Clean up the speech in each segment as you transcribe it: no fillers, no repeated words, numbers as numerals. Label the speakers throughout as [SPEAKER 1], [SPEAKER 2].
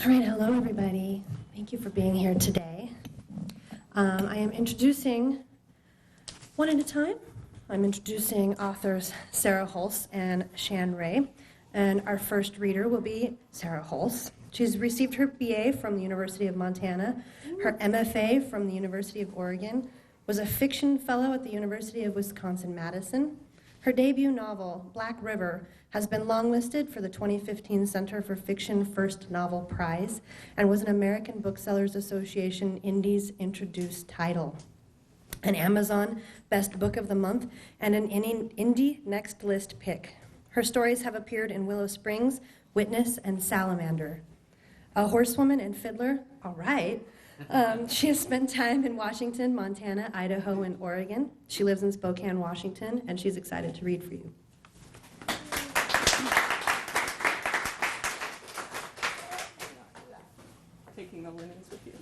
[SPEAKER 1] All right, hello everybody. Thank you for being here today. I am introducing, one at a time, I'm introducing authors Sarah Hulse and Shan Ray, and our first reader will be Sarah Hulse. She's received her BA from the University of Montana, her MFA from the University of Oregon, was a fiction fellow at the University of Wisconsin-Madison. Her debut novel, Black River, has been longlisted for the 2015 Center for Fiction First Novel Prize and was an American Booksellers Association Indies Introduced title, an Amazon Best Book of the Month, and an Indie Next List pick. Her stories have appeared in Willow Springs, Witness, and Salamander. A horsewoman and fiddler, all right. She has spent time in Washington, Montana, Idaho, and Oregon. She lives in Spokane, Washington, and she's excited to read for you.
[SPEAKER 2] Taking the linens with you.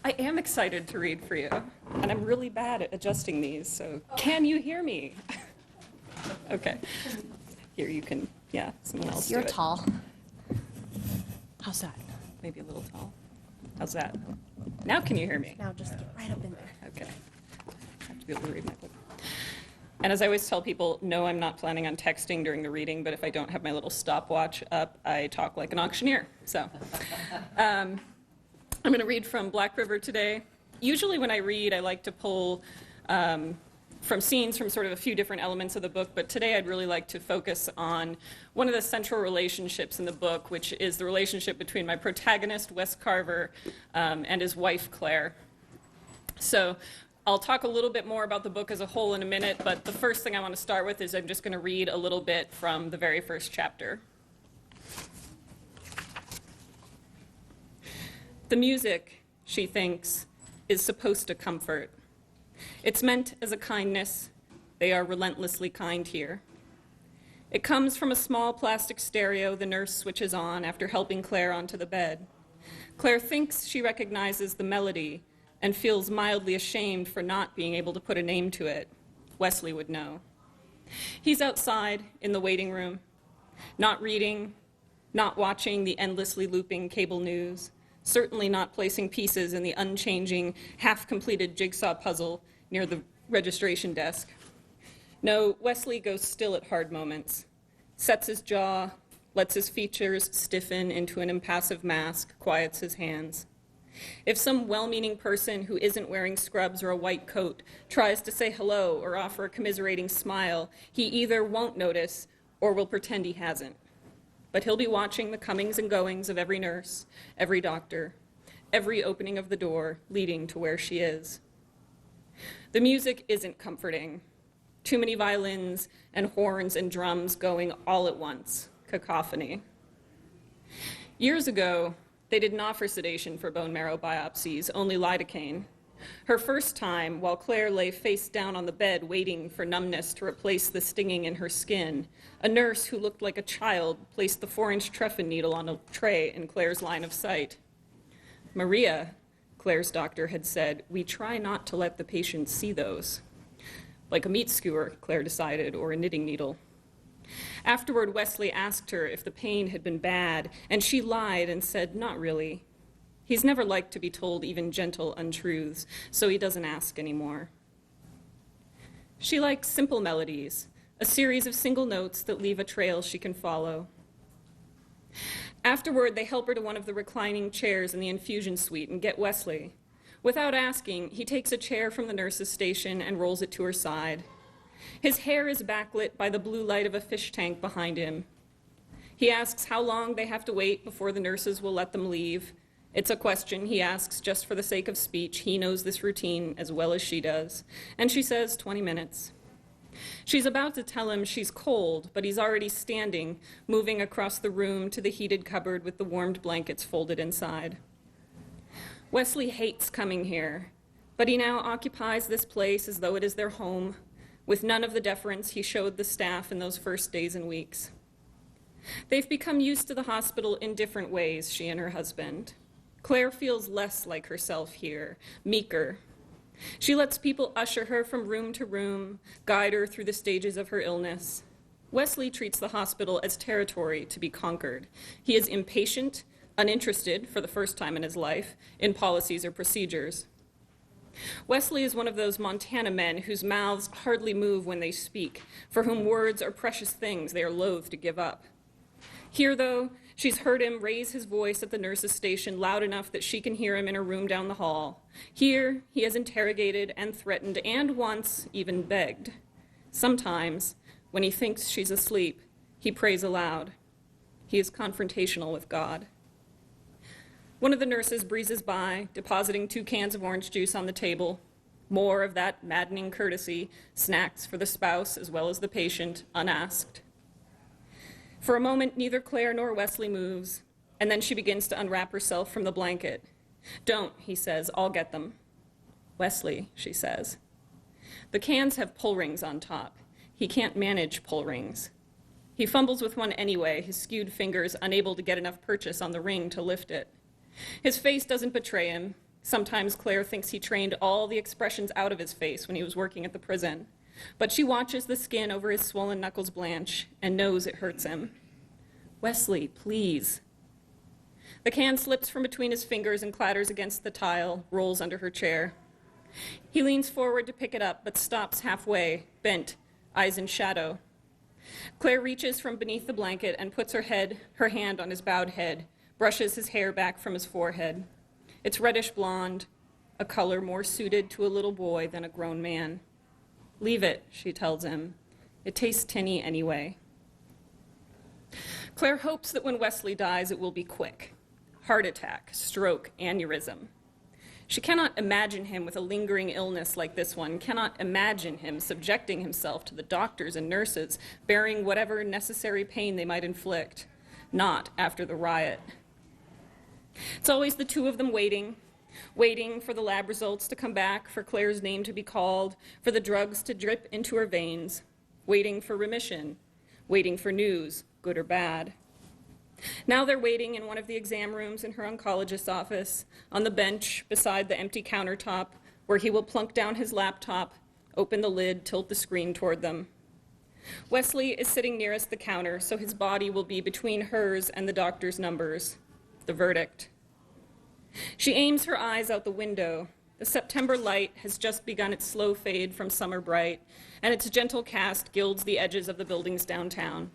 [SPEAKER 2] I am excited to read for you, and I'm really bad at adjusting these, so can you hear me? Okay. Here, you can, someone else do it.
[SPEAKER 1] You're tall.
[SPEAKER 2] How's that? Maybe a little tall. How's that? Now can you hear me?
[SPEAKER 1] Now just get right up in there.
[SPEAKER 2] Okay. I have to be able to read my book. And as I always tell people, no, I'm not planning on texting during the reading, but if I don't have my little stopwatch up, I talk like an auctioneer. So I'm going to read from Black River today. Usually when I read, I like to pull from scenes from sort of a few different elements of the book, but today I'd really like to focus on one of the central relationships in the book, which is the relationship between my protagonist, Wes Carver, and his wife, Claire. So I'll talk a little bit more about the book as a whole in a minute, but the first thing I want to start with is I'm just going to read a little bit from the very first chapter. The music, she thinks, is supposed to comfort. It's meant as a kindness. They are relentlessly kind here. It comes from a small plastic stereo the nurse switches on after helping Claire onto the bed. Claire thinks she recognizes the melody and feels mildly ashamed for not being able to put a name to it. Wesley would know. He's outside in the waiting room, not reading, not watching the endlessly looping cable news, certainly not placing pieces in the unchanging, half-completed jigsaw puzzle near the registration desk. No, Wesley goes still at hard moments, sets his jaw, lets his features stiffen into an impassive mask, quiets his hands. If some well-meaning person who isn't wearing scrubs or a white coat tries to say hello or offer a commiserating smile, he either won't notice or will pretend he hasn't. But he'll be watching the comings and goings of every nurse, every doctor, every opening of the door leading to where she is. The music isn't comforting. Too many violins and horns and drums going all at once, cacophony. Years ago, they didn't offer sedation for bone marrow biopsies, only lidocaine. Her first time, while Claire lay face down on the bed waiting for numbness to replace the stinging in her skin, a nurse who looked like a child placed the 4-inch Treffen needle on a tray in Claire's line of sight. Maria, Claire's doctor, had said, "We try not to let the patient see those." Like a meat skewer, Claire decided, or a knitting needle. Afterward, Wesley asked her if the pain had been bad, and she lied and said, "Not really." He's never liked to be told even gentle untruths, so he doesn't ask anymore. She likes simple melodies, a series of single notes that leave a trail she can follow. Afterward, they help her to one of the reclining chairs in the infusion suite and get Wesley. Without asking, he takes a chair from the nurse's station and rolls it to her side. His hair is backlit by the blue light of a fish tank behind him. He asks how long they have to wait before the nurses will let them leave. It's a question he asks just for the sake of speech. He knows this routine as well as she does. And she says 20 minutes. She's about to tell him she's cold, but he's already standing, moving across the room to the heated cupboard with the warmed blankets folded inside. Wesley hates coming here, but he now occupies this place as though it is their home, with none of the deference he showed the staff in those first days and weeks. They've become used to the hospital in different ways, she and her husband. Claire feels less like herself here, meeker. She lets people usher her from room to room, guide her through the stages of her illness. Wesley treats the hospital as territory to be conquered. He is impatient, uninterested, for the first time in his life, in policies or procedures. Wesley is one of those Montana men whose mouths hardly move when they speak, for whom words are precious things they are loath to give up. Here, though, she's heard him raise his voice at the nurse's station loud enough that she can hear him in her room down the hall. Here, he has interrogated and threatened and once even begged. Sometimes, when he thinks she's asleep, he prays aloud. He is confrontational with God. One of the nurses breezes by, depositing 2 cans of orange juice on the table. More of that maddening courtesy, snacks for the spouse as well as the patient, unasked. For a moment, neither Claire nor Wesley moves, and then she begins to unwrap herself from the blanket. "Don't," he says, "I'll get them." "Wesley," she says. The cans have pull rings on top. He can't manage pull rings. He fumbles with one anyway, his skewed fingers unable to get enough purchase on the ring to lift it. His face doesn't betray him. Sometimes Claire thinks he trained all the expressions out of his face when he was working at the prison. But she watches the skin over his swollen knuckles blanch and knows it hurts him. "Wesley, please." The can slips from between his fingers and clatters against the tile, rolls under her chair. He leans forward to pick it up, but stops halfway, bent, eyes in shadow. Claire reaches from beneath the blanket and puts her hand on his bowed head, brushes his hair back from his forehead. It's reddish blonde, a color more suited to a little boy than a grown man. "Leave it," she tells him. "It tastes tinny anyway." Claire hopes that when Wesley dies, it will be quick. Heart attack, stroke, aneurysm. She cannot imagine him with a lingering illness like this one, cannot imagine him subjecting himself to the doctors and nurses, bearing whatever necessary pain they might inflict. Not after the riot. It's always the 2 of them waiting for the lab results to come back, for Claire's name to be called, for the drugs to drip into her veins, waiting for remission, waiting for news, good or bad. Now they're waiting in one of the exam rooms in her oncologist's office, on the bench beside the empty countertop, where he will plunk down his laptop, open the lid, tilt the screen toward them. Wesley is sitting nearest the counter, so his body will be between hers and the doctor's numbers. The verdict. She aims her eyes out the window. The September light has just begun its slow fade from summer bright, and its gentle cast gilds the edges of the buildings downtown.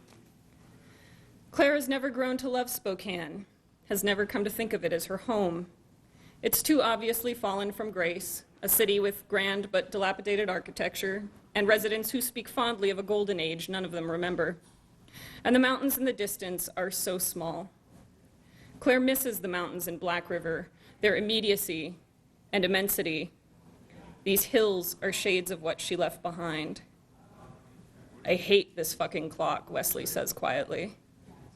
[SPEAKER 2] Claire has never grown to love Spokane, has never come to think of it as her home. It's too obviously fallen from grace, a city with grand but dilapidated architecture, and residents who speak fondly of a golden age none of them remember. And the mountains in the distance are so small. Claire misses the mountains in Black River, their immediacy and immensity. These hills are shades of what she left behind. "I hate this fucking clock," Wesley says quietly.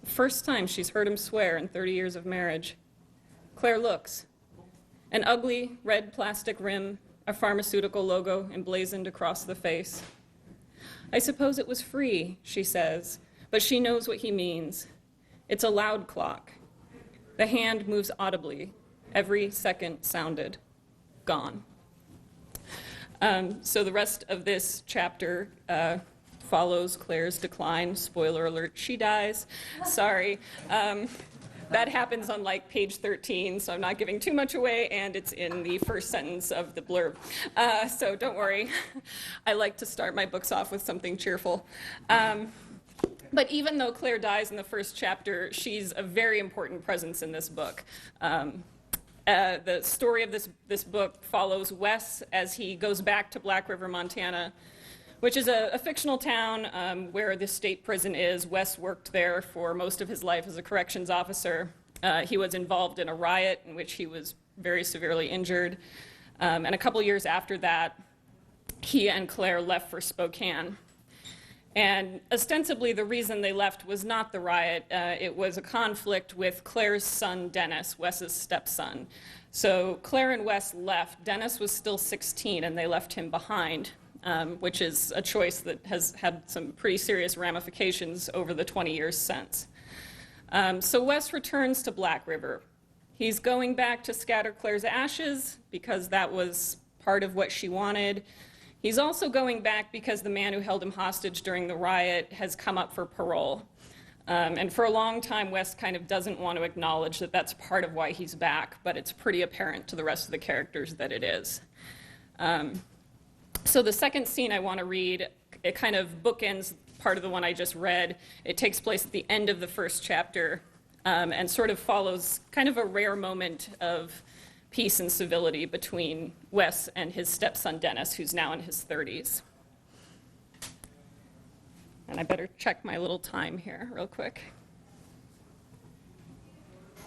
[SPEAKER 2] The first time she's heard him swear in 30 years of marriage. Claire looks. An ugly red plastic rim, a pharmaceutical logo emblazoned across the face. "I suppose it was free," she says, but she knows what he means. It's a loud clock. The hand moves audibly, every second sounded. Gone. So the rest of this chapter follows Claire's decline. Spoiler alert, she dies. Sorry. That happens on like page 13, so I'm not giving too much away, and it's in the first sentence of the blurb. So don't worry. I like to start my books off with something cheerful. But even though Claire dies in the first chapter, she's a very important presence in this book. The story of this book follows Wes as he goes back to Black River, Montana, which is a fictional town where the state prison is. Wes worked there for most of his life as a corrections officer. He was involved in a riot in which he was very severely injured. And a couple years after that, he and Claire left for Spokane. And ostensibly, the reason they left was not the riot. It was a conflict with Claire's son, Dennis, Wes's stepson. So Claire and Wes left. Dennis was still 16, and they left him behind, which is a choice that has had some pretty serious ramifications over the 20 years since. So Wes returns to Black River. He's going back to scatter Claire's ashes because that was part of what she wanted. He's also going back because the man who held him hostage during the riot has come up for parole. And for a long time, Wes kind of doesn't want to acknowledge that that's part of why he's back, but it's pretty apparent to the rest of the characters that it is. So the second scene I want to read, it kind of bookends part of the one I just read. It takes place at the end of the first chapter and sort of follows kind of a rare moment of peace and civility between Wes and his stepson Dennis, who's now in his 30s. And I better check my little time here real quick.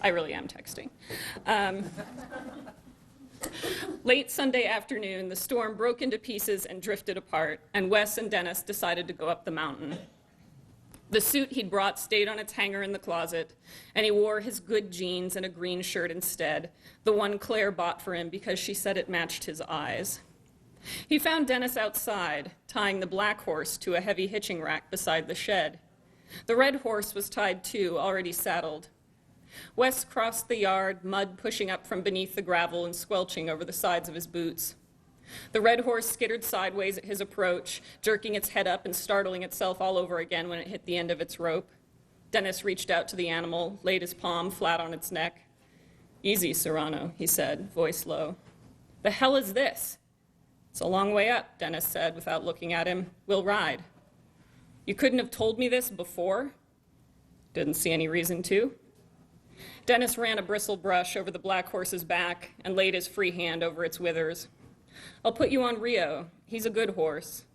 [SPEAKER 2] I really am texting. Late Sunday afternoon, the storm broke into pieces and drifted apart, and Wes and Dennis decided to go up the mountain. The suit he'd brought stayed on its hanger in the closet, and he wore his good jeans and a green shirt instead, the one Claire bought for him because she said it matched his eyes. He found Dennis outside, tying the black horse to a heavy hitching rack beside the shed. The red horse was tied too, already saddled. Wes crossed the yard, mud pushing up from beneath the gravel and squelching over the sides of his boots. The red horse skittered sideways at his approach, jerking its head up and startling itself all over again when it hit the end of its rope. Dennis reached out to the animal, laid his palm flat on its neck. "Easy, Serrano," he said, voice low. "The hell is this?" "It's a long way up," Dennis said without looking at him. "We'll ride." "You couldn't have told me this before?" "Didn't see any reason to." Dennis ran a bristle brush over the black horse's back and laid his free hand over its withers. "I'll put you on Rio. He's a good horse."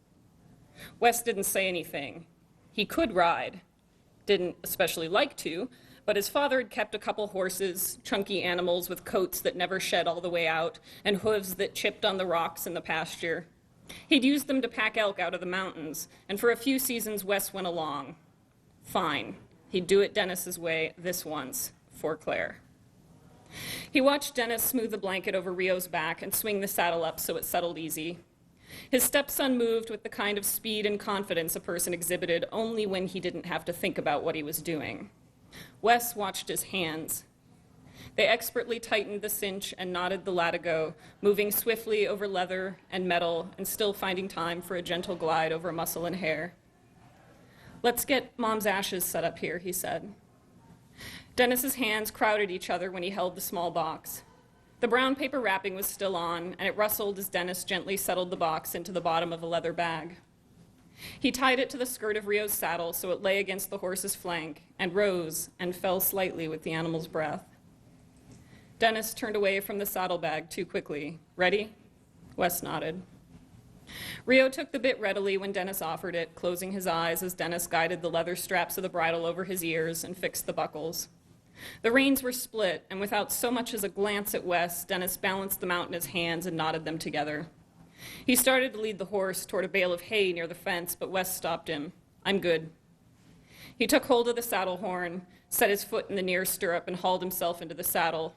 [SPEAKER 2] Wes didn't say anything. He could ride. Didn't especially like to, but his father had kept a couple horses, chunky animals with coats that never shed all the way out and hooves that chipped on the rocks in the pasture. He'd used them to pack elk out of the mountains, and for a few seasons Wes went along. Fine. He'd do it Dennis's way this once, for Claire. He watched Dennis smooth the blanket over Rio's back and swing the saddle up so it settled easy. His stepson moved with the kind of speed and confidence a person exhibited only when he didn't have to think about what he was doing. Wes watched his hands. They expertly tightened the cinch and knotted the latigo, moving swiftly over leather and metal and still finding time for a gentle glide over muscle and hair. "Let's get Mom's ashes set up here," he said. Dennis's hands crowded each other when he held the small box. The brown paper wrapping was still on, and it rustled as Dennis gently settled the box into the bottom of a leather bag. He tied it to the skirt of Rio's saddle so it lay against the horse's flank and rose and fell slightly with the animal's breath. Dennis turned away from the saddlebag too quickly. "Ready?" Wes nodded. Rio took the bit readily when Dennis offered it, closing his eyes as Dennis guided the leather straps of the bridle over his ears and fixed the buckles. The reins were split, and without so much as a glance at Wes, Dennis balanced them out in his hands and knotted them together. He started to lead the horse toward a bale of hay near the fence, but Wes stopped him. "I'm good." He took hold of the saddle horn, set his foot in the near stirrup, and hauled himself into the saddle.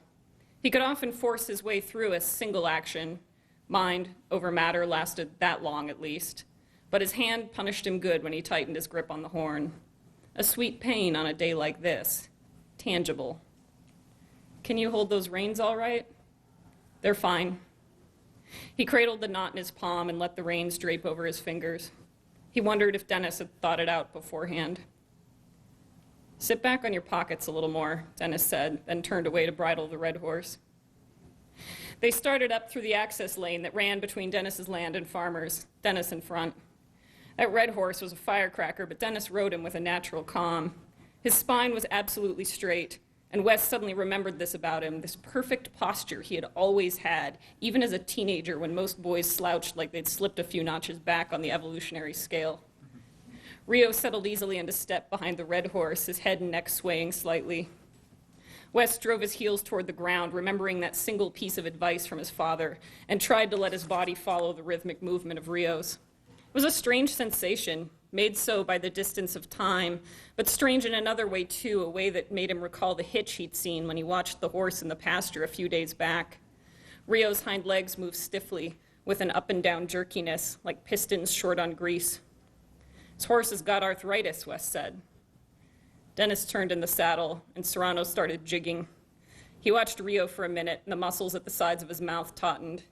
[SPEAKER 2] He could often force his way through a single action. Mind over matter lasted that long at least, but his hand punished him good when he tightened his grip on the horn. A sweet pain on a day like this. Tangible. "Can you hold those reins all right?" "They're fine." He cradled the knot in his palm and let the reins drape over his fingers. He wondered if Dennis had thought it out beforehand. "Sit back on your pockets a little more," Dennis said, then turned away to bridle the red horse. They started up through the access lane that ran between Dennis's land and farmers, Dennis in front. That red horse was a firecracker, but Dennis rode him with a natural calm. His spine was absolutely straight, and Wes suddenly remembered this about him, this perfect posture he had always had, even as a teenager when most boys slouched like they'd slipped a few notches back on the evolutionary scale. Rio settled easily into step behind the red horse, his head and neck swaying slightly. Wes drove his heels toward the ground, remembering that single piece of advice from his father, and tried to let his body follow the rhythmic movement of Rio's. It was a strange sensation, made so by the distance of time, but strange in another way too, a way that made him recall the hitch he'd seen when he watched the horse in the pasture a few days back. Rio's hind legs moved stiffly, with an up and down jerkiness, like pistons short on grease. "His horse has got arthritis," Wes said. Dennis turned in the saddle, and Serrano started jigging. He watched Rio for a minute, and the muscles at the sides of his mouth tautened.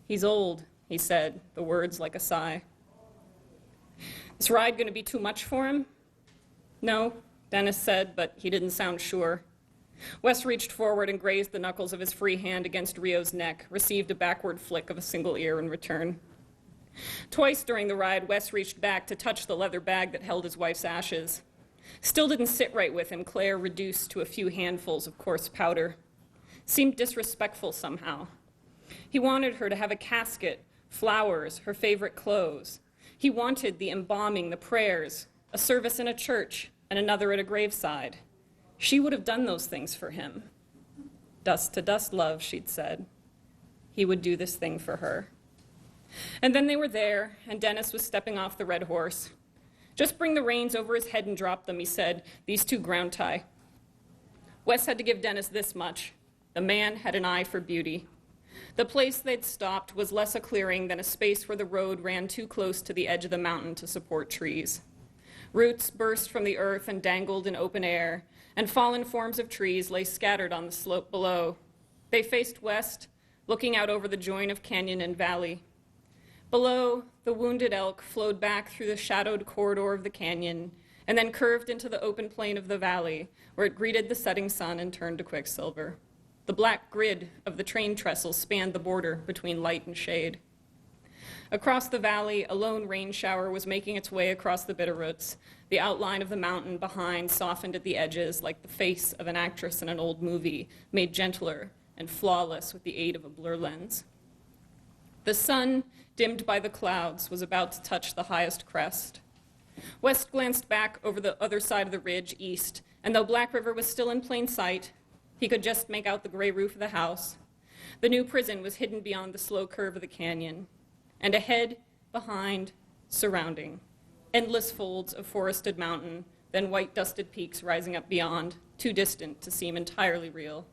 [SPEAKER 2] "He's old," he said, the words like a sigh. This ride going to be too much for him? No, Dennis said, but he didn't sound sure. Wes reached forward and grazed the knuckles of his free hand against Rio's neck, received a backward flick of a single ear in return. Twice during the ride, Wes reached back to touch the leather bag that held his wife's ashes. Still didn't sit right with him, Claire reduced to a few handfuls of coarse powder. Seemed disrespectful somehow. He wanted her to have a casket, flowers, her favorite clothes. He wanted the embalming, the prayers, a service in a church, and another at a graveside. She would have done those things for him. Dust to dust, love, she'd said. He would do this thing for her. And then they were there, and Dennis was stepping off the red horse. Just bring the reins over his head and drop them, he said, these two ground tie. Wes had to give Dennis this much. The man had an eye for beauty. The place they'd stopped was less a clearing than a space where the road ran too close to the edge of the mountain to support trees. Roots burst from the earth and dangled in open air, and fallen forms of trees lay scattered on the slope below. They faced west, looking out over the join of canyon and valley. Below, the Wounded Elk flowed back through the shadowed corridor of the canyon and then curved into the open plain of the valley, where it greeted the setting sun and turned to quicksilver. The black grid of the train trestle spanned the border between light and shade. Across the valley, a lone rain shower was making its way across the Bitterroots. The outline of the mountain behind softened at the edges like the face of an actress in an old movie, made gentler and flawless with the aid of a blur lens. The sun, dimmed by the clouds, was about to touch the highest crest. West glanced back over the other side of the ridge, east, and though Black River was still in plain sight, he could just make out the gray roof of the house. The new prison was hidden beyond the slow curve of the canyon, and ahead, behind, surrounding, endless folds of forested mountain, then white dusted peaks rising up beyond, too distant to seem entirely real.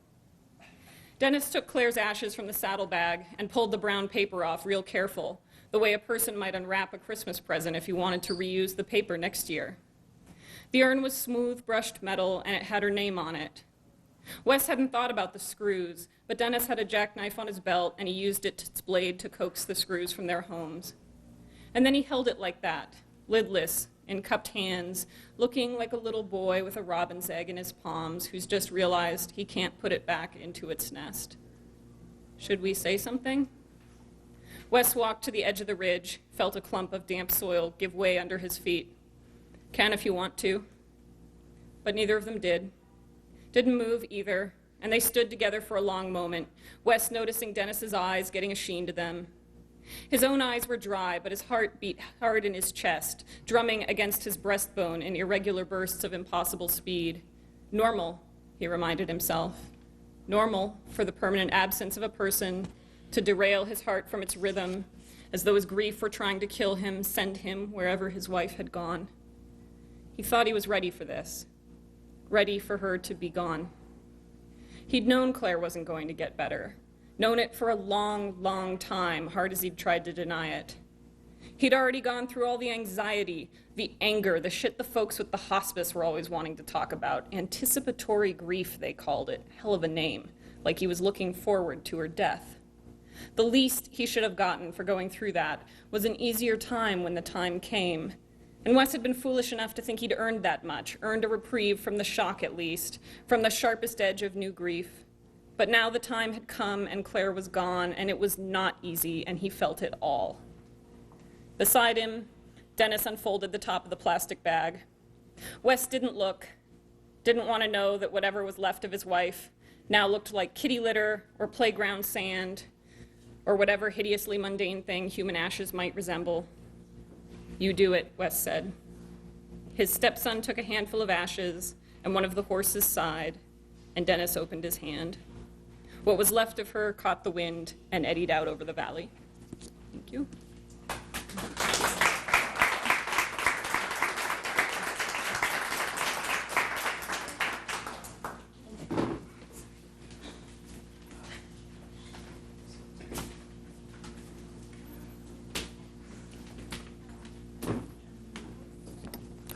[SPEAKER 2] Dennis took Claire's ashes from the saddlebag and pulled the brown paper off real careful, the way a person might unwrap a Christmas present if he wanted to reuse the paper next year. The urn was smooth, brushed metal, and it had her name on it. Wes hadn't thought about the screws, but Dennis had a jackknife on his belt, and he used its blade to coax the screws from their homes. And then he held it like that, lidless, in cupped hands, looking like a little boy with a robin's egg in his palms who's just realized he can't put it back into its nest. Should we say something? Wes walked to the edge of the ridge, felt a clump of damp soil give way under his feet. Can if you want to. But neither of them did. Didn't move either, and they stood together for a long moment, Wes noticing Dennis's eyes getting a sheen to them. His own eyes were dry, but his heart beat hard in his chest, drumming against his breastbone in irregular bursts of impossible speed. Normal, he reminded himself. Normal for the permanent absence of a person to derail his heart from its rhythm, as though his grief were trying to kill him, send him wherever his wife had gone. He thought he was ready for this. Ready for her to be gone. He'd known Claire wasn't going to get better, known it for a long, long time, hard as he'd tried to deny it. He'd already gone through all the anxiety, the anger, the shit the folks with the hospice were always wanting to talk about. Anticipatory grief, they called it. Hell of a name, like he was looking forward to her death. The least he should have gotten for going through that was an easier time when the time came. And Wes had been foolish enough to think he'd earned that much, earned a reprieve from the shock at least, from the sharpest edge of new grief. But now the time had come and Claire was gone, and it was not easy, and he felt it all. Beside him, Dennis unfolded the top of the plastic bag. Wes didn't look, didn't want to know that whatever was left of his wife now looked like kitty litter or playground sand or whatever hideously mundane thing human ashes might resemble. You do it, Wes said. His stepson took a handful of ashes and one of the horses sighed, and Dennis opened his hand. What was left of her caught the wind and eddied out over the valley. Thank you.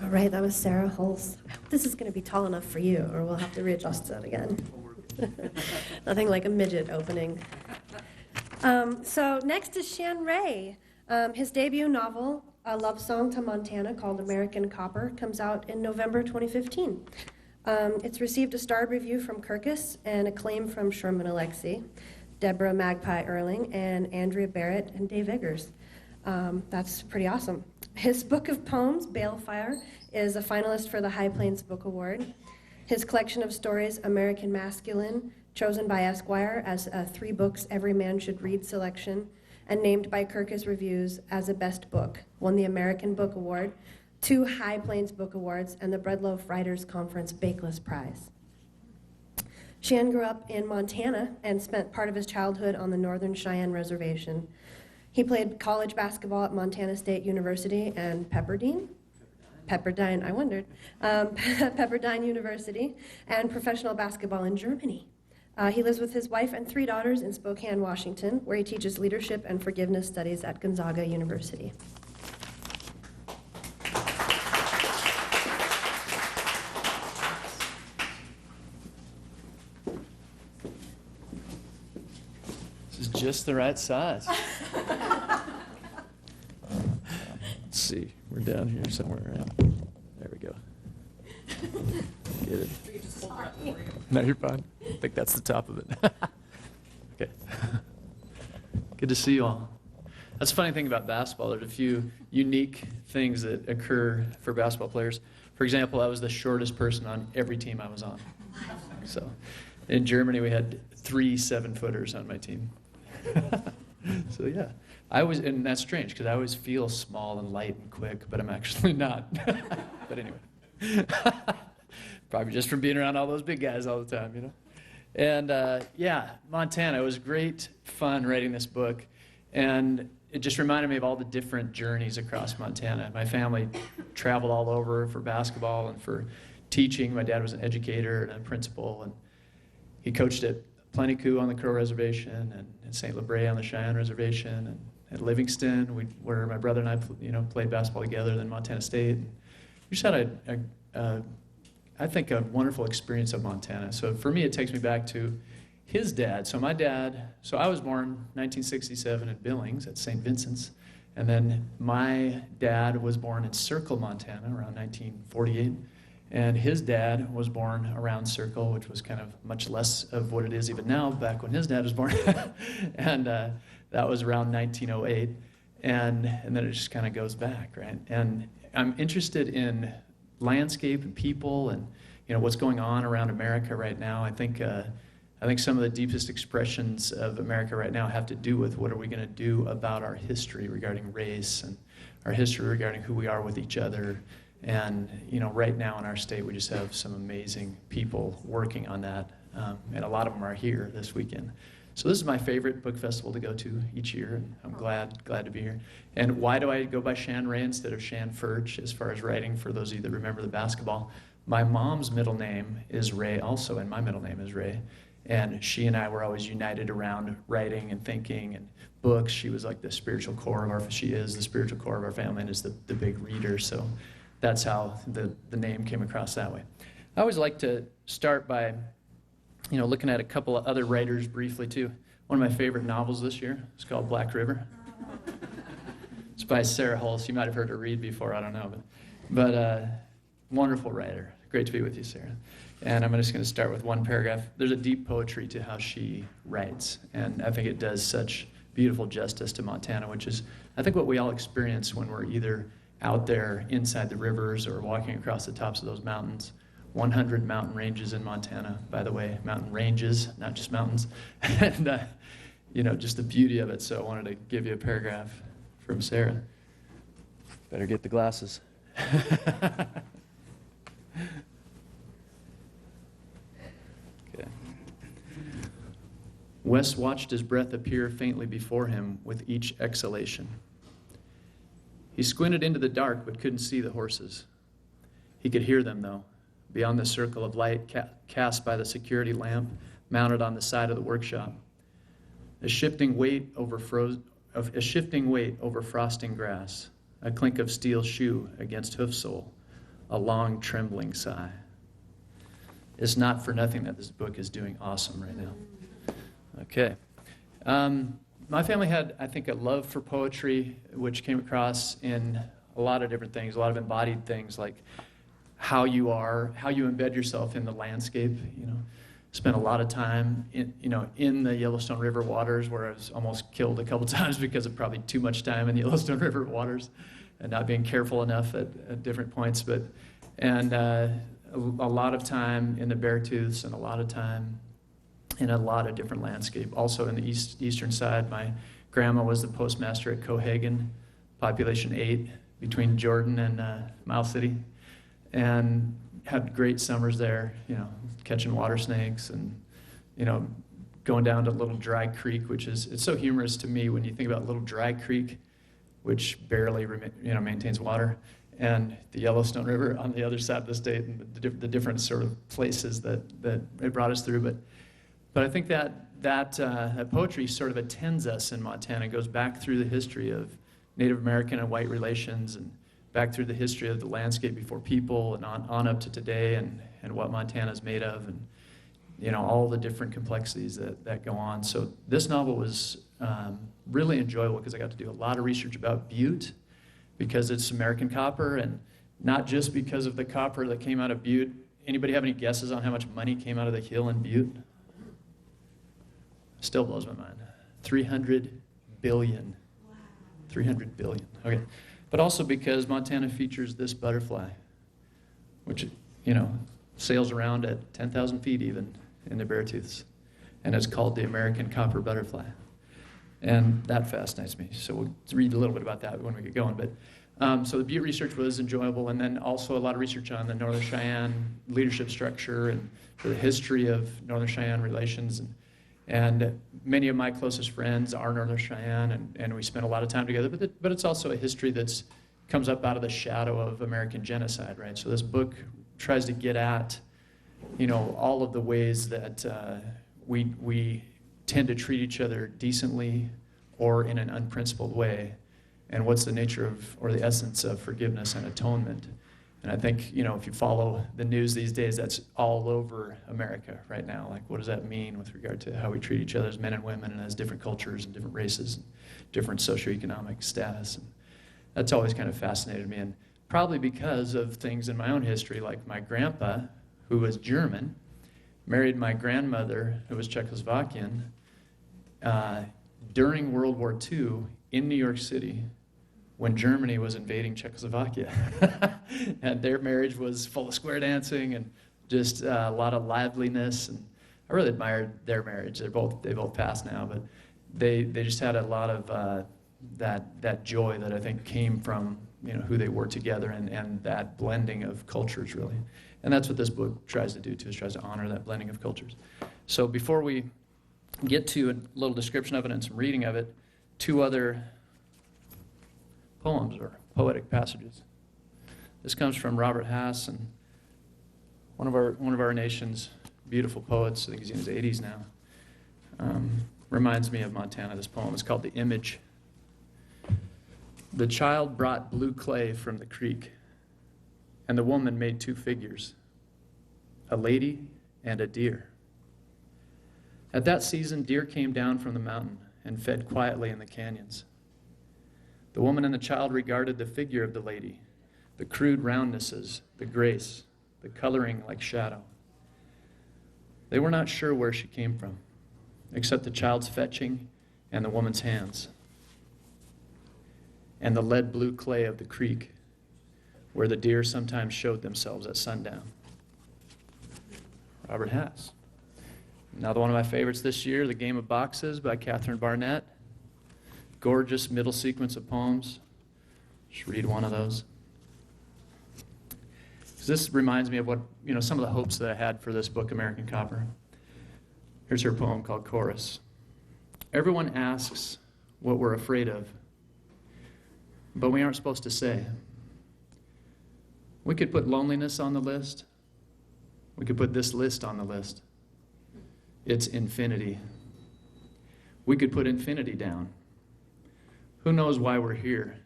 [SPEAKER 1] All right, that was Sarah Hulse. I hope this is going to be tall enough for you, or we'll have to readjust that again. Nothing like a midget opening. So next is Shan Ray. His debut novel, A Love Song to Montana, called American Copper, comes out in November 2015. It's received a starred review from Kirkus and acclaim from Sherman Alexie, Deborah Magpie Erling, and Andrea Barrett and Dave Eggers. That's pretty awesome. His book of poems, Balefire, is a finalist for the High Plains Book Award. His collection of stories, American Masculine, chosen by Esquire as a 3 books every man should read selection, and named by Kirkus Reviews as a best book, won the American Book Award, 2 High Plains Book Awards, and the Breadloaf Writers Conference Bakeless Prize. Shan grew up in Montana and spent part of his childhood on the Northern Cheyenne Reservation. He played college basketball at Montana State University and Pepperdine, I wondered, Pepperdine University, and professional basketball in Germany. He lives with his wife and 3 daughters in Spokane, Washington, where he teaches leadership and forgiveness studies at Gonzaga University.
[SPEAKER 3] This is just the right size. Let's see, we're down here somewhere, right? There we go. Get it. No, you're fine. I think that's the top of it. Okay. Good to see you all. That's the funny thing about basketball. There's a few unique things that occur for basketball players. For example, I was the shortest person on every team I was on. So in Germany, we had 3 7-footers on my team. So yeah, and that's strange because I always feel small and light and quick, but I'm actually not. But anyway, probably just from being around all those big guys all the time, you know. And yeah, Montana, it was great fun writing this book, and it just reminded me of all the different journeys across Montana. My family traveled all over for basketball and for teaching. My dad was an educator and a principal, and he coached at Plenty-Coup on the Crow Reservation and in St. Labray on the Cheyenne Reservation, and at Livingston, where my brother and I, played basketball together. Then Montana State. And we just had I think a wonderful experience of Montana. So for me, it takes me back to his dad. So I was born 1967 in Billings at St. Vincent's, and then my dad was born in Circle, Montana, around 1948. And his dad was born around Circle, which was kind of much less of what it is even now, back when his dad was born. And that was around 1908. And then it just kind of goes back, right? And I'm interested in landscape and people and what's going on around America right now. I think some of the deepest expressions of America right now have to do with what are we going to do about our history regarding race and our history regarding who we are with each other. And right now in our state, we just have some amazing people working on that, and a lot of them are here this weekend. So this is my favorite book festival to go to each year, and I'm glad to be here. And why do I go by Shan Ray instead of Shan Furch as far as writing, for those of you that remember the basketball? My mom's middle name is Ray also, and my middle name is Ray. And she and I were always united around writing and thinking and books. She was like the spiritual core of our family, and is the big reader. So that's how the name came across that way. I always like to start by, looking at a couple of other writers briefly too. One of my favorite novels this year is called Black River. It's by Sarah Hulse. You might have heard her read before, I don't know, but wonderful writer. Great to be with you, Sarah. And I'm just going to start with one paragraph. There's a deep poetry to how she writes, and I think it does such beautiful justice to Montana, which is, I think, what we all experience when we're either out there inside the rivers or walking across the tops of those mountains. 100 mountain ranges in Montana, by the way, mountain ranges, not just mountains. And, just the beauty of it. So I wanted to give you a paragraph from Sarah. Better get the glasses. Okay. Wes watched his breath appear faintly before him with each exhalation. He squinted into the dark but couldn't see the horses. He could hear them, though, beyond the circle of light cast by the security lamp mounted on the side of the workshop. A shifting weight over frosting grass, a clink of steel shoe against hoof sole, a long trembling sigh. It's not for nothing that this book is doing awesome right now. Okay. My family had, I think, a love for poetry, which came across in a lot of different things, a lot of embodied things, like how you are, how you embed yourself in the landscape. Spent a lot of time in the Yellowstone River waters, where I was almost killed a couple times because of probably too much time in the Yellowstone River waters and not being careful enough at different points. And a lot of time in the Beartooths, and a lot of time in a lot of different landscape. Also in the eastern side, my grandma was the postmaster at Cohagen, population 8, between Jordan and Miles City, and had great summers there, catching water snakes and, going down to Little Dry Creek, it's so humorous to me when you think about Little Dry Creek, which barely, maintains water, and the Yellowstone River on the other side of the state, and the different sort of places that it brought us through. But I think that poetry sort of attends us in Montana, goes back through the history of Native American and white relations, and back through the history of the landscape before people, and on up to today, and what Montana's made of, and all the different complexities that go on. So this novel was really enjoyable because I got to do a lot of research about Butte, because it's American copper, and not just because of the copper that came out of Butte. Anybody have any guesses on how much money came out of the hill in Butte? Still blows my mind. 300 billion. Wow. 300 billion. Okay. But also because Montana features this butterfly, which, sails around at 10,000 feet even in the Beartooths. And it's called the American copper butterfly. And that fascinates me. So we'll read a little bit about that when we get going. But so the Butte research was enjoyable, and then also a lot of research on the Northern Cheyenne leadership structure and the history of Northern Cheyenne relations. And many of my closest friends are Northern Cheyenne, and we spent a lot of time together. But it's also a history that comes up out of the shadow of American genocide, right? So this book tries to get at, all of the ways that we tend to treat each other decently or in an unprincipled way, and what's the nature of, or the essence of, forgiveness and atonement. And I think, if you follow the news these days, that's all over America right now. Like, what does that mean with regard to how we treat each other as men and women, and as different cultures and different races and different socioeconomic status? And that's always kind of fascinated me, and probably because of things in my own history, like my grandpa, who was German, married my grandmother, who was Czechoslovakian, during World War II in New York City, when Germany was invading Czechoslovakia. And their marriage was full of square dancing and just a lot of liveliness. And I really admired their marriage. They both passed now, but they just had a lot of that joy that I think came from who they were together, and that blending of cultures, really. And that's what this book tries to do too, is tries to honor that blending of cultures. So before we get to a little description of it and some reading of it, 2 other poems or poetic passages. This comes from Robert Hass, and one of our nation's beautiful poets. I think he's in his 80s now. Reminds me of Montana. This poem is called "The Image." The child brought blue clay from the creek, and the woman made 2 figures, a lady and a deer. At that season, deer came down from the mountain and fed quietly in the canyons. The woman and the child regarded the figure of the lady, the crude roundnesses, the grace, the coloring like shadow. They were not sure where she came from, except the child's fetching and the woman's hands, and the lead blue clay of the creek, where the deer sometimes showed themselves at sundown. Robert Hass. Another one of my favorites this year, The Game of Boxes by Catherine Barnett. Gorgeous middle sequence of poems. Just read one of those. This reminds me of what, some of the hopes that I had for this book, American Copper. Here's her poem called Chorus. Everyone asks what we're afraid of, but we aren't supposed to say. We could put loneliness on the list. We could put this list on the list. It's infinity. We could put infinity down. Who knows why we're here?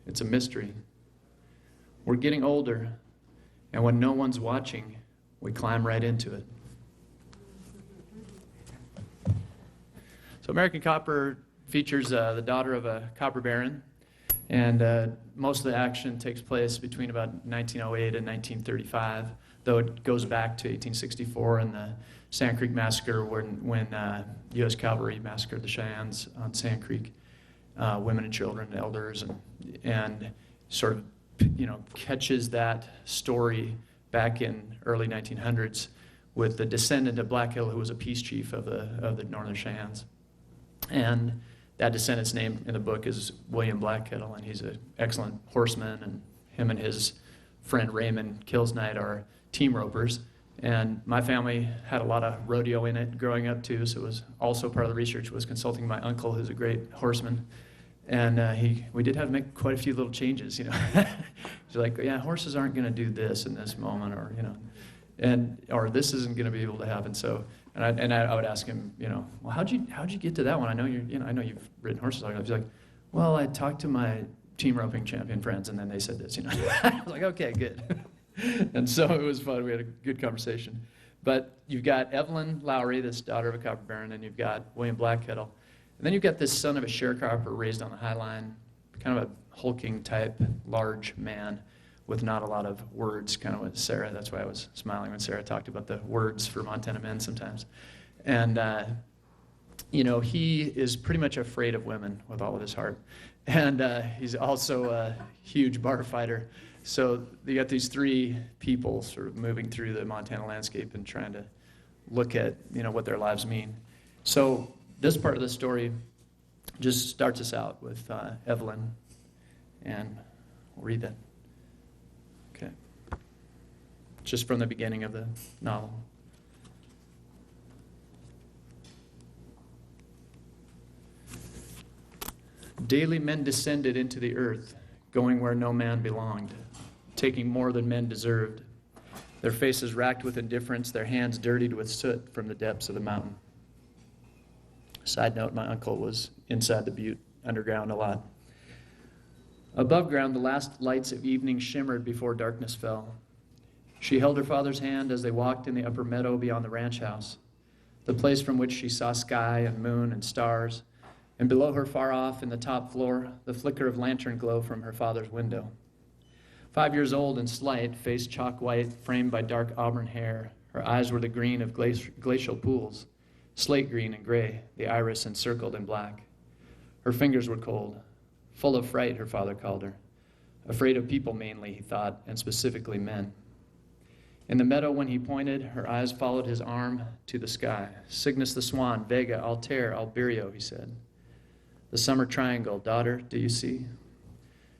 [SPEAKER 3] It's a mystery. We're getting older, and when no one's watching, we climb right into it. So American Copper features the daughter of a copper baron, and most of the action takes place between about 1908 and 1935, though it goes back to 1864 and the Sand Creek Massacre when U.S. cavalry massacred the Cheyennes on Sand Creek, women and children, elders, and sort of catches that story back in early 1900s with the descendant of Black Hill, who was a peace chief of the Northern Cheyennes. And that descendant's name in the book is William Blackkettle, and he's an excellent horseman, and him and his friend Raymond Kilsnight are team ropers. And my family had a lot of rodeo in it growing up too, so it was also part of the research was consulting my uncle, who's a great horseman. And we did have to make quite a few little changes, He's like, yeah, horses aren't going to do this in this moment, or or this isn't going to be able to happen. So, and I would ask him, well, how'd you get to that one? I know I know you've ridden horses. He's like, well, I talked to my team roping champion friends, and then they said this. I was like, okay, good. And so it was fun. We had a good conversation. But you've got Evelyn Lowry, this daughter of a copper baron, and you've got William Blackkettle. And then you've got this son of a sharecropper raised on the High Line, kind of a hulking type, large man with not a lot of words, kind of with Sarah. That's why I was smiling when Sarah talked about the words for Montana men sometimes. And, he is pretty much afraid of women with all of his heart. And he's also a huge bar fighter. So you got these three people sort of moving through the Montana landscape and trying to look at, what their lives mean. So this part of the story just starts us out with Evelyn, and we'll read that. Okay. Just from the beginning of the novel. Daily men descended into the earth, going where no man belonged, taking more than men deserved, their faces racked with indifference, their hands dirtied with soot from the depths of the mountain. Side note, my uncle was inside the butte, underground a lot. Above ground, the last lights of evening shimmered before darkness fell. She held her father's hand as they walked in the upper meadow beyond the ranch house, the place from which she saw sky and moon and stars, and below her, far off in the top floor, the flicker of lantern glow from her father's window. 5 years old and slight, face chalk white, framed by dark auburn hair, her eyes were the green of glacial pools, slate green and gray, the iris encircled in black. Her fingers were cold. Full of fright, her father called her. Afraid of people mainly, he thought, and specifically men. In the meadow, when he pointed, her eyes followed his arm to the sky. Cygnus the swan, Vega, Altair, Alberio, he said. The summer triangle, daughter, do you see?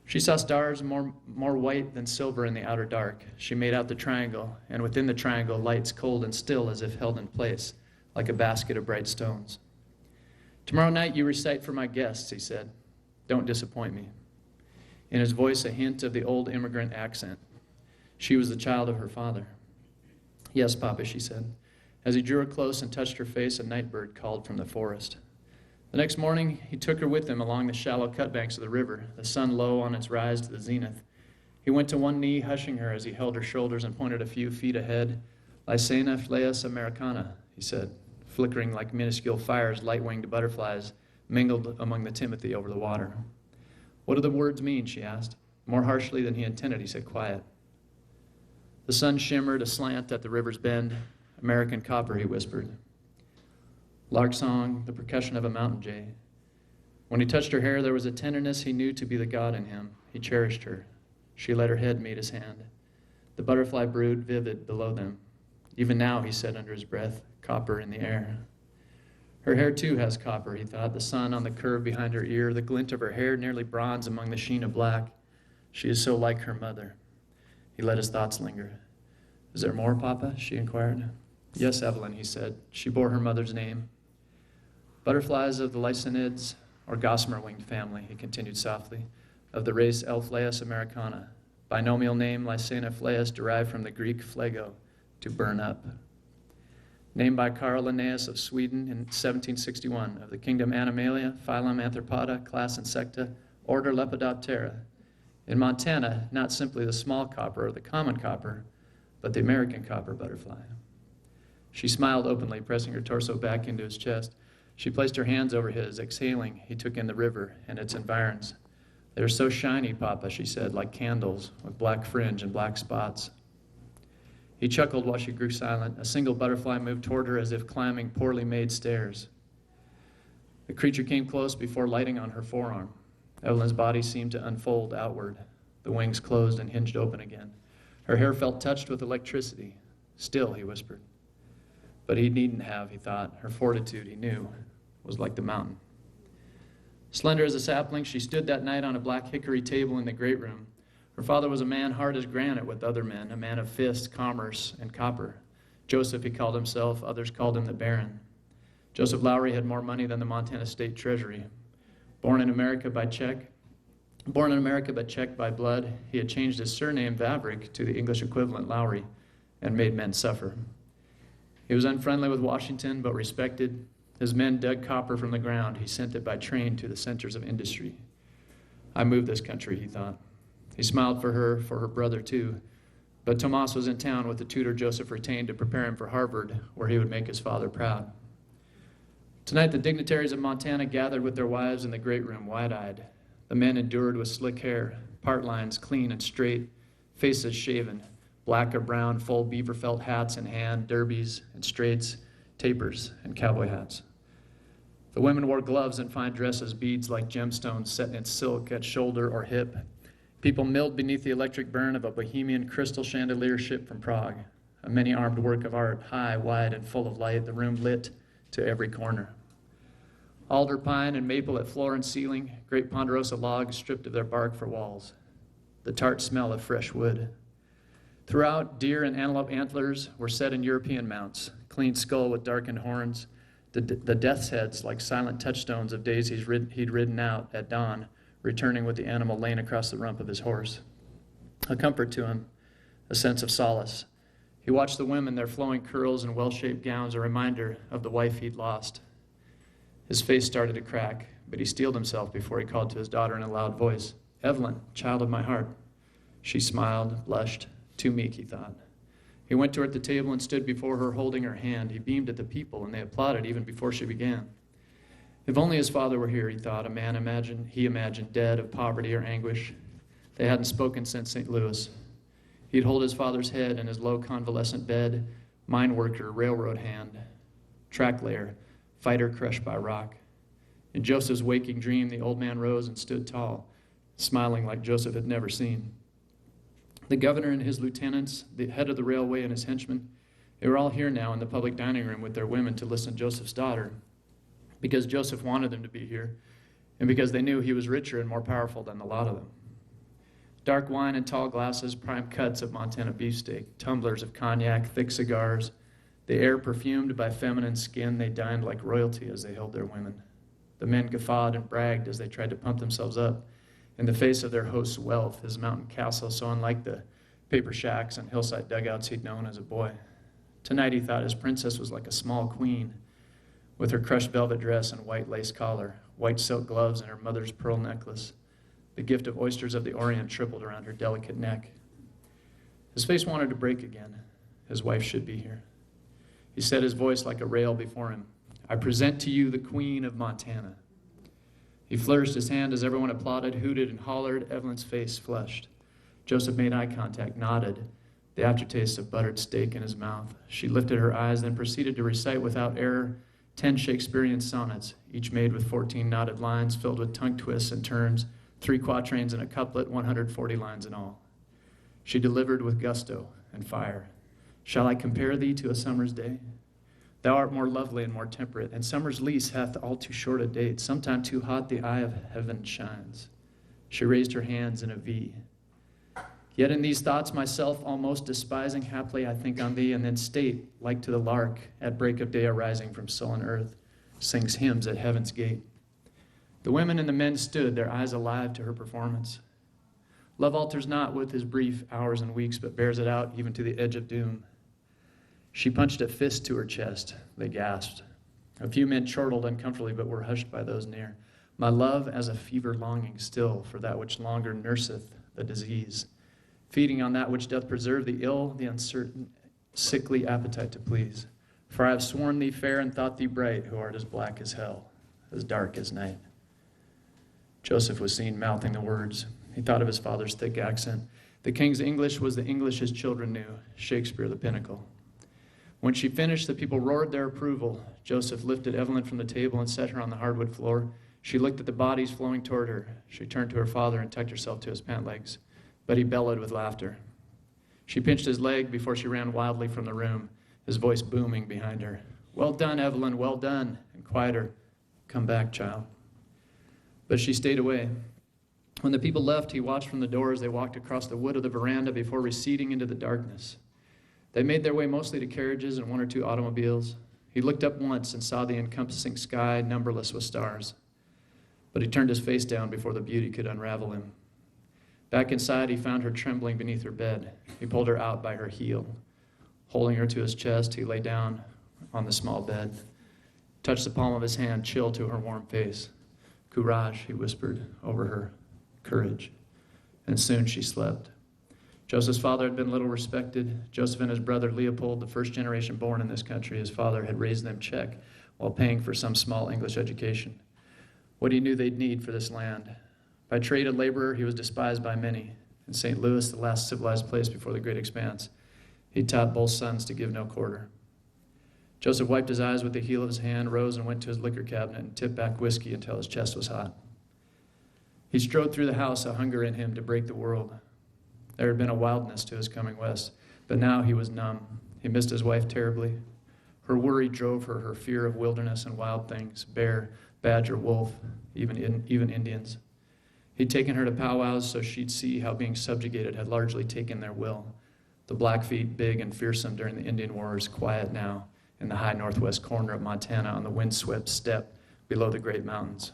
[SPEAKER 3] She saw stars more white than silver in the outer dark. She made out the triangle, and within the triangle, lights cold and still as if held in place, like a basket of bright stones. Tomorrow night you recite for my guests, he said. Don't disappoint me. In his voice, a hint of the old immigrant accent. She was the child of her father. Yes, Papa, she said. As he drew her close and touched her face, a nightbird called from the forest. The next morning, he took her with him along the shallow cutbanks of the river, the sun low on its rise to the zenith. He went to one knee, hushing her as he held her shoulders and pointed a few feet ahead. Lycaena fleas americana, he said, flickering like minuscule fires, light-winged butterflies mingled among the timothy over the water. What do the words mean, she asked. More harshly than he intended, he said, quiet. The sun shimmered aslant at the river's bend. American copper, he whispered. Lark song, the percussion of a mountain jay. When he touched her hair, there was a tenderness he knew to be the God in him. He cherished her. She let her head meet his hand. The butterfly brood vivid below them. Even now, he said under his breath, copper in the air. Her hair too has copper, he thought, the sun on the curve behind her ear, the glint of her hair nearly bronze among the sheen of black. She is so like her mother. He let his thoughts linger. Is there more, Papa? She inquired. Yes, Evelyn, he said. She bore her mother's name. Butterflies of the Lycaenids, or gossamer-winged family, he continued softly, of the race Elfleas americana, binomial name Lycaena fleas derived from the Greek phlegeo, to burn up. Named by Carl Linnaeus of Sweden in 1761, of the kingdom Animalia, phylum Arthropoda, class Insecta, order Lepidoptera. In Montana, not simply the small copper or the common copper, but the American copper butterfly. She smiled openly, pressing her torso back into his chest. She placed her hands over his. Exhaling, he took in the river and its environs. "They are so shiny, Papa," she said, "like candles with black fringe and black spots." He chuckled while she grew silent. A single butterfly moved toward her as if climbing poorly made stairs. The creature came close before lighting on her forearm. Evelyn's body seemed to unfold outward. The wings closed and hinged open again. Her hair felt touched with electricity. "Still," he whispered. But he needn't have, he thought. Her fortitude, he knew, was like the mountain. Slender as a sapling, she stood that night on a black hickory table in the great room. Her father was a man hard as granite with other men, a man of fist, commerce, and copper. Joseph, he called himself. Others called him the Baron. Joseph Lowry had more money than the Montana State Treasury. Born in America but checked by blood, he had changed his surname Vavrick to the English equivalent Lowry and made men suffer. He was unfriendly with Washington but respected. His men dug copper from the ground. He sent it by train to the centers of industry. "I moved this country," he thought. He smiled for her brother too. But Tomas was in town with the tutor Joseph retained to prepare him for Harvard, where he would make his father proud. Tonight, the dignitaries of Montana gathered with their wives in the great room, wide-eyed. The men endured with slick hair, part lines clean and straight, faces shaven, black or brown, full beaver felt hats in hand, derbies and straights, tapers and cowboy hats. The women wore gloves and fine dresses, beads like gemstones set in silk at shoulder or hip. People milled beneath the electric burn of a bohemian crystal chandelier shipped from Prague, a many-armed work of art, high, wide, and full of light, the room lit to every corner. Alder pine and maple at floor and ceiling, great ponderosa logs stripped of their bark for walls, the tart smell of fresh wood. Throughout, deer and antelope antlers were set in European mounts, clean skull with darkened horns, the death's heads like silent touchstones of days he'd ridden out at dawn, returning with the animal laying across the rump of his horse. A comfort to him, a sense of solace. He watched the women, their flowing curls and well-shaped gowns, a reminder of the wife he'd lost. His face started to crack, but he steeled himself before he called to his daughter in a loud voice, "Evelyn, child of my heart." She smiled, blushed, too meek, he thought. He went to her at the table and stood before her, holding her hand. He beamed at the people, and they applauded even before she began. If only his father were here, he thought, he imagined, dead of poverty or anguish. They hadn't spoken since St. Louis. He'd hold his father's head in his low convalescent bed, mine worker, railroad hand, track layer, fighter crushed by rock. In Joseph's waking dream, the old man rose and stood tall, smiling like Joseph had never seen. The governor and his lieutenants, the head of the railway and his henchmen, they were all here now in the public dining room with their women to listen to Joseph's daughter, because Joseph wanted them to be here, and because they knew he was richer and more powerful than the lot of them. Dark wine in tall glasses, prime cuts of Montana beefsteak, tumblers of cognac, thick cigars, the air perfumed by feminine skin. They dined like royalty as they held their women. The men guffawed and bragged as they tried to pump themselves up in the face of their host's wealth, his mountain castle so unlike the paper shacks and hillside dugouts he'd known as a boy. Tonight he thought his princess was like a small queen, with her crushed velvet dress and white lace collar, white silk gloves, and her mother's pearl necklace. The gift of oysters of the Orient tripled around her delicate neck. His face wanted to break again. His wife should be here. He set his voice like a rail before him. "I present to you the Queen of Montana." He flourished his hand as everyone applauded, hooted, and hollered. Evelyn's face flushed. Joseph made eye contact, nodded, the aftertaste of buttered steak in his mouth. She lifted her eyes, then proceeded to recite without error 10 Shakespearean sonnets, each made with 14 knotted lines filled with tongue twists and turns, 3 quatrains and a couplet, 140 lines in all. She delivered with gusto and fire. "Shall I compare thee to a summer's day? Thou art more lovely and more temperate, and summer's lease hath all too short a date. Sometime too hot the eye of heaven shines." She raised her hands in a V. "Yet in these thoughts myself almost despising, haply I think on thee, and then state, like to the lark, at break of day arising from sullen earth, sings hymns at heaven's gate." The women and the men stood, their eyes alive to her performance. Love alters not with his brief hours and weeks, but bears it out even to the edge of doom. She punched a fist to her chest. They gasped. A few men chortled uncomfortably, but were hushed by those near. "My love as a fever longing still for that which longer nurseth the disease, feeding on that which doth preserve the ill, the uncertain, sickly appetite to please. For I have sworn thee fair and thought thee bright, who art as black as hell, as dark as night. Joseph was seen mouthing the words. He thought of his father's thick accent. The king's English was the English his children knew, Shakespeare the pinnacle. When she finished, the people roared their approval. Joseph lifted Evelyn from the table and set her on the hardwood floor. She looked at the bodies flowing toward her. She turned to her father and tucked herself to his pant legs, but he bellowed with laughter. She pinched his leg before she ran wildly from the room, his voice booming behind her. Well done, Evelyn, well done. And quieter, come back, child. But she stayed away. When the people left, he watched from the door as they walked across the wood of the veranda before receding into the darkness. They made their way mostly to carriages and one or two automobiles. He looked up once and saw the encompassing sky numberless with stars. But he turned his face down before the beauty could unravel him. Back inside, he found her trembling beneath her bed. He pulled her out by her heel. Holding her to his chest, he lay down on the small bed, touched the palm of his hand chill to her warm face. Courage, he whispered over her. Courage. And soon she slept. Joseph's father had been little respected. Joseph and his brother Leopold, the first generation born in this country, his father had raised them Czech while paying for some small English education. What he knew they'd need for this land. By trade a laborer, he was despised by many. In St. Louis, the last civilized place before the Great Expanse, he taught both sons to give no quarter. Joseph wiped his eyes with the heel of his hand, rose and went to his liquor cabinet and tipped back whiskey until his chest was hot. He strode through the house, a hunger in him to break the world. There had been a wildness to his coming west, but now he was numb. He missed his wife terribly. Her worry drove her, her fear of wilderness and wild things, bear, badger, wolf, even Indians. He'd taken her to powwows so she'd see how being subjugated had largely taken their will. The Blackfeet, big and fearsome during the Indian Wars, quiet now in the high northwest corner of Montana on the windswept steppe below the Great Mountains.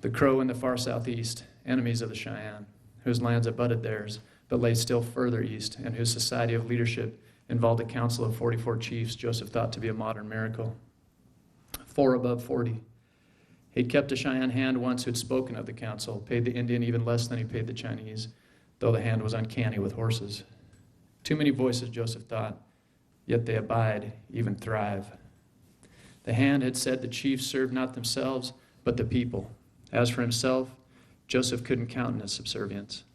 [SPEAKER 3] The Crow in the far southeast, enemies of the Cheyenne, whose lands abutted theirs, but lay still further east, and whose society of leadership involved a council of 44 chiefs Joseph thought to be a modern miracle. 4 above 40. He'd kept a Cheyenne hand once who'd spoken of the council, paid the Indian even less than he paid the Chinese, though the hand was uncanny with horses. Too many voices, Joseph thought, yet they abide, even thrive. The hand had said the chiefs served not themselves, but the people. As for himself, Joseph couldn't countenance subservience.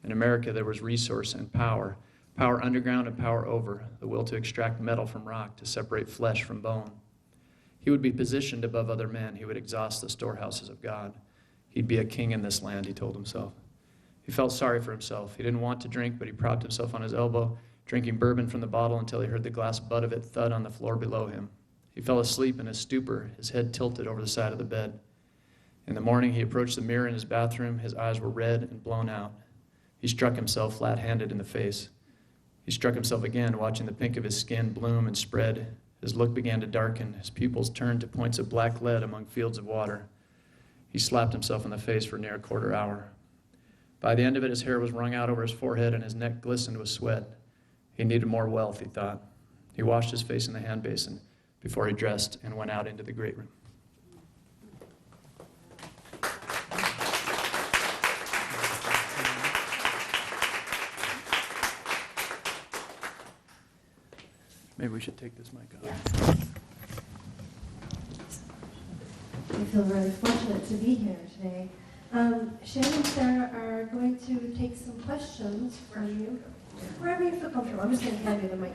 [SPEAKER 3] In America, there was resource and power underground and power over, the will to extract metal from rock, to separate flesh from bone. He would be positioned above other men. He would exhaust the storehouses of God. He'd be a king in this land, he told himself. He felt sorry for himself. He didn't want to drink, but he propped himself on his elbow, drinking bourbon from the bottle until he heard the glass butt of it thud on the floor below him. He fell asleep in his stupor, his head tilted over the side of the bed. In the morning, he approached the mirror in his bathroom. His eyes were red and blown out. He struck himself flat-handed in the face. He struck himself again, watching the pink of his skin bloom and spread. His look began to darken. His pupils turned to points of black lead among fields of water. He slapped himself in the face for near a quarter hour. By the end of it, his hair was wrung out over his forehead and his neck glistened with sweat. He needed more wealth, he thought. He washed his face in the hand basin before he dressed and went out into the great room. Maybe we should take this mic off.
[SPEAKER 1] I feel very fortunate to be here today. Shannon and Sarah are going to take some questions from you. Wherever you feel comfortable. I'm just going to hand you the mic.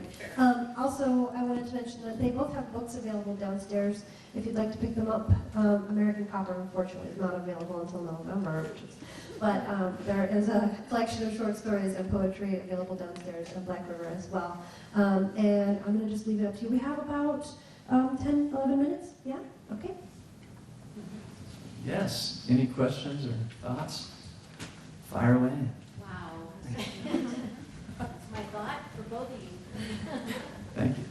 [SPEAKER 1] Also, I wanted to mention that they both have books available downstairs if you'd like to pick them up. American Copper, unfortunately, is not available until November, but there is a collection of short stories and poetry available downstairs in Black River as well. And I'm going to just leave it up to you. We have about 10, 11 minutes. Yeah? Okay.
[SPEAKER 3] Yes. Any questions or thoughts? Fire away.
[SPEAKER 4] Wow. That's my thought for both of you.
[SPEAKER 3] Thank you.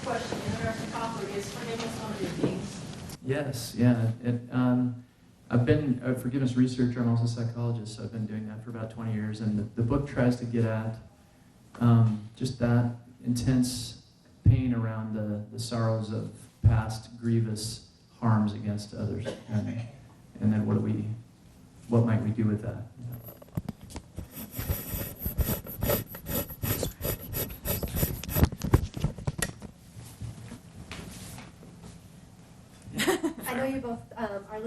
[SPEAKER 4] Question, American Copper is forgiveness on your things.
[SPEAKER 3] Yes, yeah. I've been a forgiveness researcher. I'm also a psychologist, so I've been doing that for about 20 years. And the book tries to get at just that intense pain around the sorrows of past grievous harms against others. And then what might we do with that?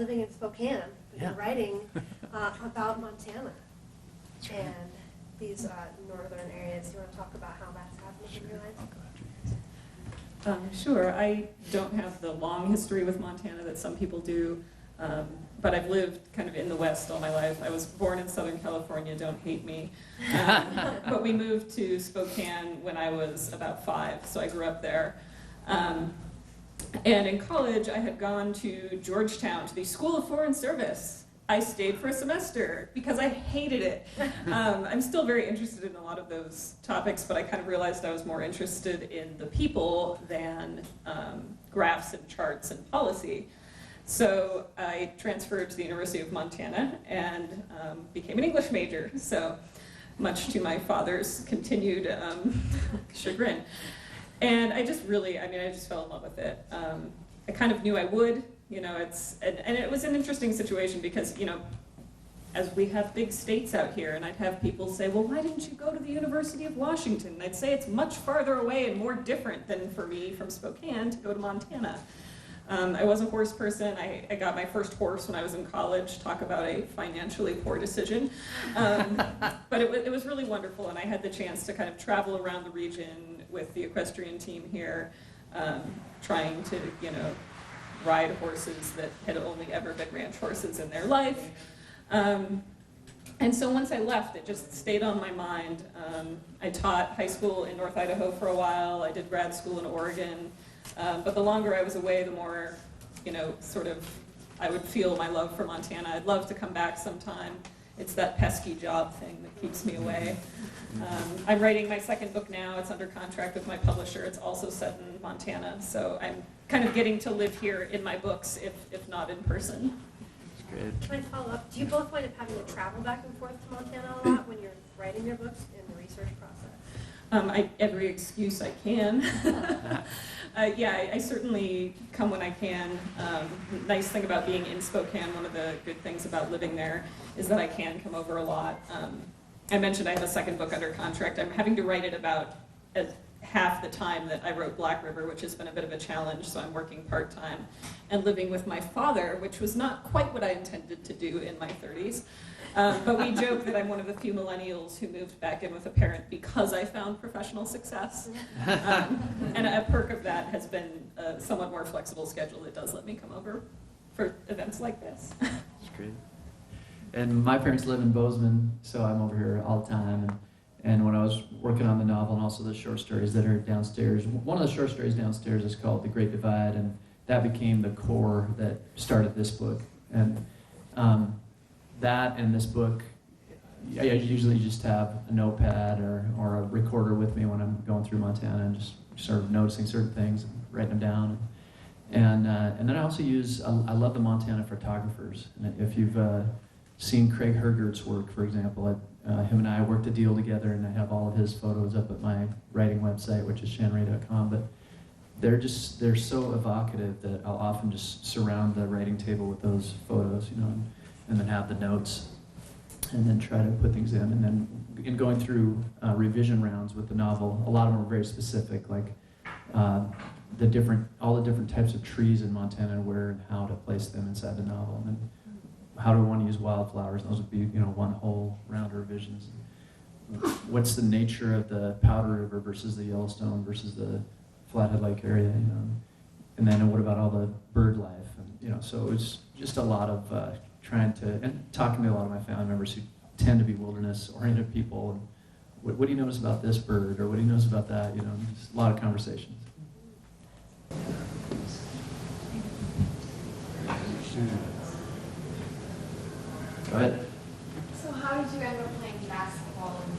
[SPEAKER 1] living in Spokane, but
[SPEAKER 3] Yeah.
[SPEAKER 1] you're writing about Montana and these northern areas. Do you want to talk about how that's happening in your life?
[SPEAKER 2] Sure. I don't have the long history with Montana that some people do, but I've lived kind of in the West all my life. I was born in Southern California, don't hate me. But we moved to Spokane when I was about 5, so I grew up there. And in college, I had gone to Georgetown, to the School of Foreign Service. I stayed for a semester because I hated it. I'm still very interested in a lot of those topics, but I kind of realized I was more interested in the people than graphs and charts and policy. So I transferred to the University of Montana and became an English major, so much to my father's continued chagrin. And I just fell in love with it. I kind of knew I would. And it was an interesting situation because, as we have big states out here, and I'd have people say, well, why didn't you go to the University of Washington? And I'd say it's much farther away and more different than for me from Spokane to go to Montana. I was a horse person. I got my first horse when I was in college. Talk about a financially poor decision. But it was really wonderful, and I had the chance to kind of travel around the region with the equestrian team here, trying to, ride horses that had only ever been ranch horses in their life. And so once I left, it just stayed on my mind. I taught high school in North Idaho for a while. I did grad school in Oregon. But the longer I was away, the more, I would feel my love for Montana. I'd love to come back sometime. It's that pesky job thing that keeps me away. I'm writing my second book now. It's under contract with my publisher. It's also set in Montana. So I'm kind of getting to live here in my books, if not in person.
[SPEAKER 3] That's great.
[SPEAKER 1] Can I follow up? Do you both wind up having to travel back and forth to Montana a lot when you're writing your books in the research process?
[SPEAKER 2] Every excuse I can. I certainly come when I can. Nice thing about being in Spokane, one of the good things about living there is that I can come over a lot. I mentioned I have a second book under contract. I'm having to write it about half the time that I wrote Black River, which has been a bit of a challenge, so I'm working part-time and living with my father, which was not quite what I intended to do in my 30s. But we joke that I'm one of the few millennials who moved back in with a parent because I found professional success. And a perk of that has been a somewhat more flexible schedule that does let me come over for events like this.
[SPEAKER 3] That's great. And my parents live in Bozeman, so I'm over here all the time. And when I was working on the novel and also the short stories that are downstairs, one of the short stories downstairs is called The Great Divide, and that became the core that started this book. And that and this book, I usually just have a notepad or a recorder with me when I'm going through Montana and just sort of noticing certain things and writing them down. And then I also I love the Montana photographers. And if you've seen Craig Hergert's work, for example, him and I worked a deal together, and I have all of his photos up at my writing website, which is shanray.com. But they're so evocative that I'll often just surround the writing table with those photos, and then have the notes, and then try to put things in. And then in going through revision rounds with the novel, a lot of them are very specific, like all the different types of trees in Montana, where and how to place them inside the novel, and then how do we want to use wildflowers. Those would be one whole round of revisions. What's the nature of the Powder River versus the Yellowstone versus the Flathead Lake area, and then what about all the bird life, and so it's just a lot of trying to, and talking to a lot of my family members who tend to be wilderness-oriented people, and what do you notice about this bird, or what do you notice about that, just a lot of conversations. Go ahead.
[SPEAKER 4] So how did you end up playing basketball in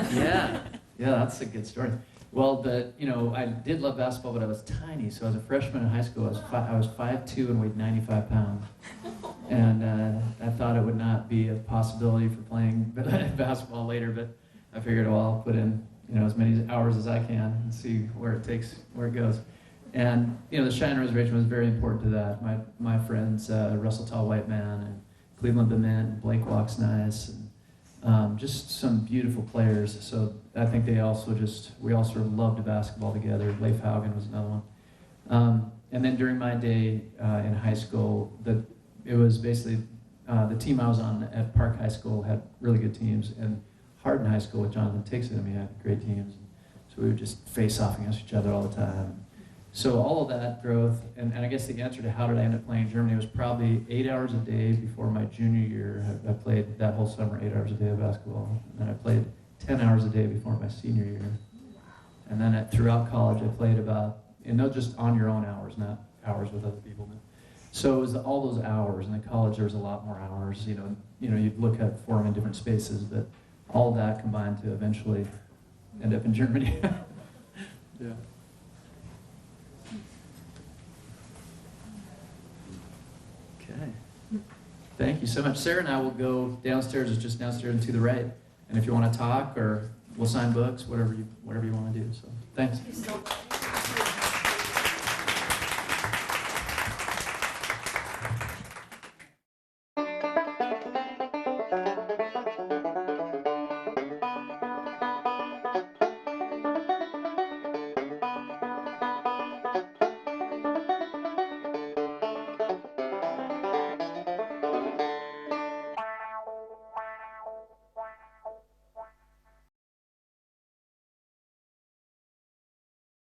[SPEAKER 4] Germany?
[SPEAKER 3] Yeah, that's a good story. Well, I did love basketball, but I was tiny. So as a freshman in high school, I was 5'2" and weighed 95 pounds. And I thought it would not be a possibility for playing basketball later, but I figured, well, I'll put in as many hours as I can and see where it goes. And the Cheyenne Reservation was very important to that. My friends, Russell Tall White Man and Cleveland Bement, Blake Walks Nice, and just some beautiful players. So I think we all sort of loved basketball together. Leif Haugen was another one. and then during my day in high school, it was basically the team I was on at Park High School had really good teams, and Hardin High School with Jonathan Tixon, we had great teams. So we would just face off against each other all the time. So all of that growth, and I guess the answer to how did I end up playing in Germany was probably 8 hours a day before my junior year. I played that whole summer 8 hours a day of basketball. And then I played 10 hours a day before my senior year. And then throughout college, I played about, and not just on your own hours, not hours with other people. So it was all those hours. And in college, there was a lot more hours. You know, you'd look at form in different spaces, but all that combined to eventually end up in Germany. Yeah. Okay. Thank you so much. Sarah and I will go downstairs. It's just downstairs and to the right. And if you want to talk or we'll sign books, whatever you want to do. So thanks.
[SPEAKER 1] Thank you so much.